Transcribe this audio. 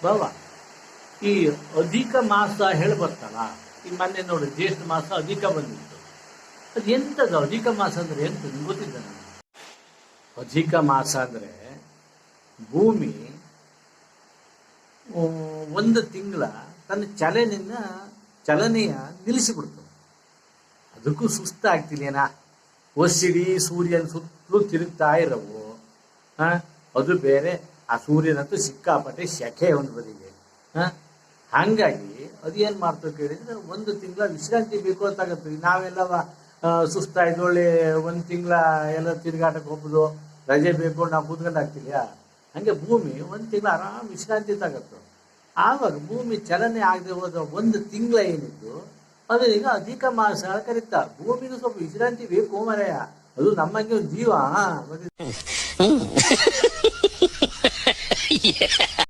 ಬಾವ ಈ ಅಧಿಕ ಮಾಸ ಹೇಳಿ ಬರ್ತಲ್ಲ, ಈ ಮೊನ್ನೆ ನೋಡಿ ಜ್ಯೇಷ್ಠ ಮಾಸ ಅಧಿಕ ಬಂದಿತ್ತು. ಅದು ಎಂಥದ್ದು ಅಧಿಕ ಮಾಸ ಅಂದ್ರೆ ಎಂತ ನಿಮ್ಗೆ ಗೊತ್ತಿದ್ದ? ನನಗೆ ಅಧಿಕ ಮಾಸ ಅಂದ್ರೆ ಭೂಮಿ ಒಂದು ತಿಂಗಳ ತನ್ನ ಚಲನೆಯ ನಿಲ್ಲಿಸಿಬಿಡ್ತು. ಅದಕ್ಕೂ ಸುಸ್ತಾಗ್ತಿಲ್ಲೇನಾ? ಒಸಿಡಿ ಸೂರ್ಯನ ಸುತ್ತಲೂ ತಿರುಗ್ತಾ ಇರವು. ಅದು ಬೇರೆ, ಆ ಸೂರ್ಯನಂತೂ ಸಿಕ್ಕಾಪಟ್ಟೆ ಸೆಖೆ ಒಂದು ಬದಿಗೆ. ಹಾಗಾಗಿ ಅದೇನು ಮಾಡ್ತೇವೆ ಕೇಳಿದ್ರೆ, ಒಂದು ತಿಂಗಳ ವಿಶ್ರಾಂತಿ ಬೇಕು ಅಂತಾಗತ್ತೆ. ನಾವೆಲ್ಲ ಸುಸ್ತಾಯ್ತು, ಒಳ್ಳೆ ಒಂದು ತಿಂಗಳ ಎಲ್ಲ ತಿರುಗಾಟಕ್ಕೆ ಹೋಗ್ಬೋದು, ರಜೆ ಬೇಕು ನಾವು ಕೂತ್ಕೊಂಡು ಆಗ್ತಿಲ್ಲ. ಹಂಗೆ ಭೂಮಿ ಒಂದು ತಿಂಗಳ ಆರಾಮ್ ವಿಶ್ರಾಂತಿ ತಗತ್ತು. ಆವಾಗ ಭೂಮಿ ಚಲನೆ ಆಗದೆ ಹೋದ ಒಂದು ತಿಂಗಳ ಏನಿದ್ದು ಅದು ಈಗ ಅಧಿಕ ಮಾಸ ಕರೀತಾ. ಭೂಮಿಗೂ ಸ್ವಲ್ಪ ವಿಶ್ರಾಂತಿ ಬೇಕು ಮರೆಯ, ಅದು ನಮ್ಮಂಗೆ ಒಂದು ಜೀವ.